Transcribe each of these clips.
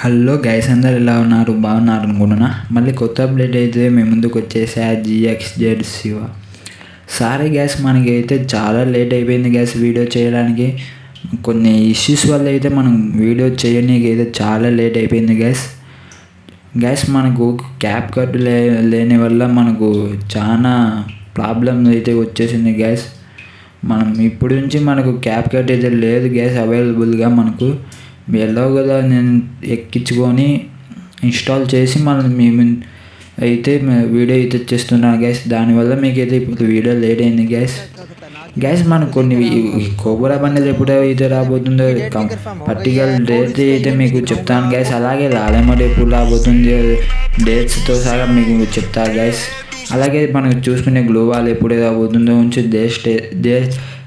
Hello guys, అందరు ఎలా ఉన్నారు? బాగున్నారు అనుకుంటున్నా. మళ్ళీ కొత్త అప్డేట్ అయితే మేము ముందుకు వచ్చేసా. GXZ శివ. సారీ గ్యాస్, మనకి అయితే చాలా లేట్ అయిపోయింది గ్యాస్ వీడియో చేయడానికి. కొన్ని ఇష్యూస్ వల్ల అయితే మనం వీడియో చేయడానికి అయితే చాలా లేట్ అయిపోయింది గ్యాస్ మనకు క్యాప్ కట్ లేని వల్ల మనకు చాలా ప్రాబ్లం అయితే వచ్చేసింది గ్యాస్. మనం ఇప్పుడు నుంచి మనకు క్యాప్ కట్ అయితే లేదు గ్యాస్ అవైలబుల్గా. మనకు ఎలాగో కదా నేను ఎక్కించుకొని ఇన్స్టాల్ చేసి మనం మేము అయితే వీడియో అయితే చేస్తున్నాను గ్యాస్. దానివల్ల మీకు అయితే ఇప్పుడు వీడియో లేట్ అయింది గ్యాస్ మనకు కొన్ని కోబ్రా బండిల్ ఎప్పుడు అయితే రాబోతుందో పర్టికులర్ డేట్ అయితే మీకు చెప్తాను గ్యాస్. అలాగే లాలెమోడ్ ఎప్పుడు రాబోతుంది డేట్స్తో సహా మీకు చెప్తాను గ్యాస్. అలాగే మనకు చూసుకునే గ్లోవాల్ ఎప్పుడు రాబోతుందో నుంచి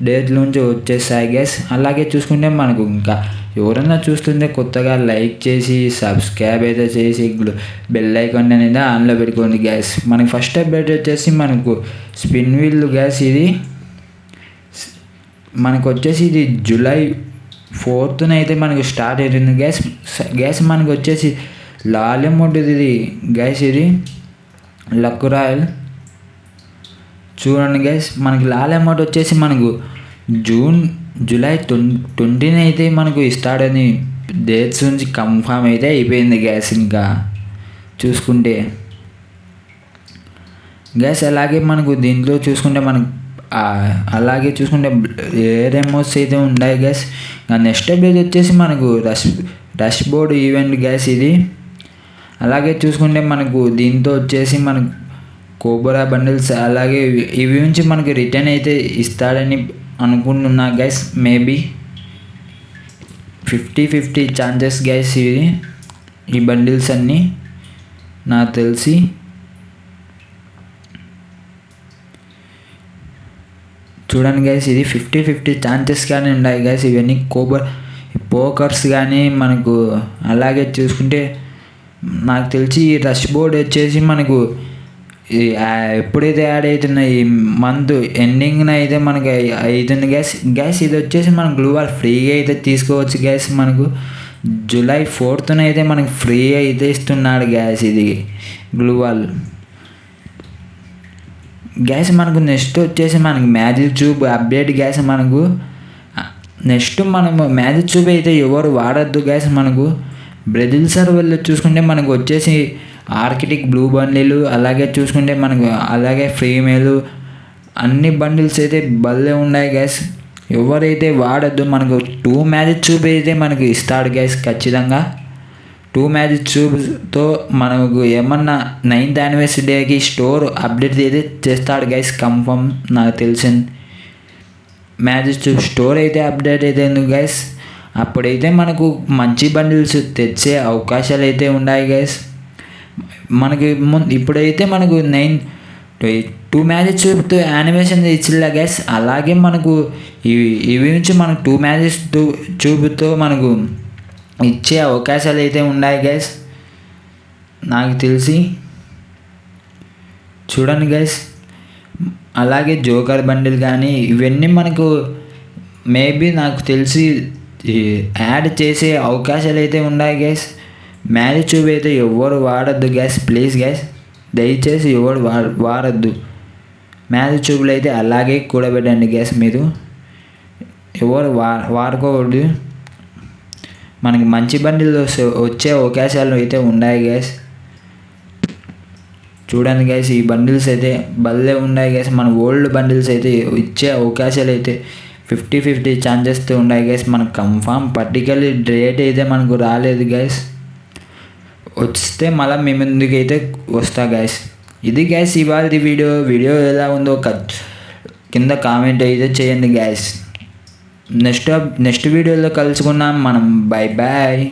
డేట్ నుంచి వచ్చేస్తాయి గ్యాస్. అలాగే చూసుకుంటే మనకు ఇంకా ఎవరన్నా చూస్తుంటే కొత్తగా లైక్ చేసి సబ్స్క్రైబ్ అయితే చేసి బెల్ ఐకాన్ అనేది ఆన్లో పెట్టుకోండి గ్యాస్. మనకి ఫస్ట్ అప్డేట్ వచ్చేసి మనకు స్పిన్ వీల్ గ్యాస్. ఇది మనకు వచ్చేసి ఇది July 4th అయితే మనకు స్టార్ట్ అవుతుంది గ్యాస్. మనకు వచ్చేసి లాలెమోడ్ ఇది గ్యాస్. ఇది లక్ రాయల్ చూడండి గ్యాస్. మనకి లాలెమోడ్ వచ్చేసి మనకు July 20 అయితే మనకు స్టార్ట్ అని డేట్స్ నుంచి కన్ఫామ్ అయితే అయిపోయింది గ్యాస్. ఇంకా చూసుకుంటే గ్యాస్ అలాగే మనకు దీంట్లో చూసుకుంటే మనకు అలాగే చూసుకుంటే రేర్ ఎమోట్స్ అయితే ఉన్నాయి గ్యాస్. నెక్స్ట్ అప్డేట్ వచ్చేసి మనకు రష్ బోర్డ్ ఈవెంట్ గ్యాస్ ఇది. అలాగే చూసుకుంటే మనకు దీంతో వచ్చేసి మనకు కోబ్రా బండిల్స్ అలాగే ఇవి నుంచి మనకి రిటర్న్ అయితే ఇస్తాడని అనుకుంటున్నా గ్యాస్. మేబీ 50-50 ఛాన్సెస్ గ్యాస్ ఇది. ఈ బండిల్స్ అన్నీ నాకు తెలిసి చూడండి గ్యాస్. ఇది 50-50 ఛాన్సెస్ కానీ ఉన్నాయి గ్యాస్. ఇవన్నీ పోకర్స్ కానీ మనకు. అలాగే చూసుకుంటే నాకు తెలిసి ఈ రష్ బోర్డ్ వచ్చేసి మనకు ఎప్పుడైతే యాడ్ అవుతున్న ఈ మంత్ ఎండింగ్న అయితే మనకి అవుతుంది గ్యాస్. ఇది వచ్చేసి మనం గ్లూవాల్ ఫ్రీగా అయితే తీసుకోవచ్చు గ్యాస్. మనకు July 4th అయితే మనకు ఫ్రీ అయితే ఇస్తున్నాడు గ్యాస్ ఇది గ్లూవాల్ గ్యాస్. మనకు నెక్స్ట్ వచ్చేసి మనకి మ్యాజిక్ ట్యూబ్ అప్డేట్ గ్యాస్. మనకు నెక్స్ట్ మనము మ్యాజిక్ ట్యూబ్ అయితే ఎవరు వాడద్దు గ్యాస్. మనకు బ్రెజిల్ సర్వర్లో చూసుకుంటే మనకు వచ్చేసి ఆర్కిటిక్ బ్లూ బండిలు అలాగే చూసుకుంటే మనకు అలాగే ఫీమేల్ అన్ని బండిల్స్ అయితే భలే ఉన్నాయి గ్యాస్. ఎవరైతే వాడద్దు. మనకు 2 మ్యాజిక్ ట్యూబ్ అయితే మనకు ఇస్తాడు గ్యాస్ ఖచ్చితంగా. 2 మ్యాజిక్ ట్యూబ్తో మనకు ఏమన్నా 9th anniversary డేకి స్టోర్ అప్డేట్ అయితే చేస్తాడు గ్యాస్ కన్ఫర్మ్. నాకు తెలిసింది మ్యాజిక్ ట్యూబ్ స్టోర్ అయితే అప్డేట్ అయితే ఎందుకు గ్యాస్. అప్పుడైతే మనకు మంచి బండిల్స్ తెచ్చే అవకాశాలు అయితే ఉన్నాయి గ్యాస్. మనకి ఇప్పుడైతే మనకు 2 మ్యాజిక్ ట్యూబ్తో యానిమేషన్ ఇచ్చిల్లా గ్యాస్. అలాగే మనకు ఇవి నుంచి మనకు 2 మ్యాజిక్ ట్యూబ్తో మనకు ఇచ్చే అవకాశాలు అయితే ఉన్నాయి గ్యాస్ నాకు తెలిసి. చూడండి గ్యాస్. అలాగే జోకర్ బండిల్ కానీ ఇవన్నీ మనకు మేబీ నాకు తెలిసి యాడ్ చేసే అవకాశాలు అయితే ఉన్నాయి గ్యాస్. మ్యాజిక్ ట్యూబ్ అయితే ఎవరు వాడద్దు గ్యాస్ ప్లీజ్ గ్యాస్. దయచేసి ఎవరు వాడద్దు మ్యాజిక్ ట్యూబ్లు అయితే అలాగే కూడబెట్టండి గ్యాస్. మీరు ఎవరు వాడుకోవద్దు. మనకి మంచి బండిలు వచ్చే అవకాశాలు అయితే ఉన్నాయి గ్యాస్. చూడండి గ్యాస్. ఈ బండిల్స్ అయితే భలే ఉన్నాయి గ్యాస్. మన ఓల్డ్ బండిల్స్ అయితే ఇచ్చే అవకాశాలు అయితే 50-50 ఛాన్సెస్తో ఉన్నాయి గ్యాస్. మనకు కన్ఫామ్ పర్టికులర్ డేట్ అయితే మనకు రాలేదు గ్యాస్. వస్తే మళ్ళీ మీ ముందుకు అయితే వస్తా గ్యాస్. ఇది గ్యాస్ ఇవాళ వీడియో ఎలా ఉందో కింద కామెంట్ అయితే చేయండి గ్యాస్. నెక్స్ట్ వీడియోలో కలుసుకున్నాం మనం. బాయ్.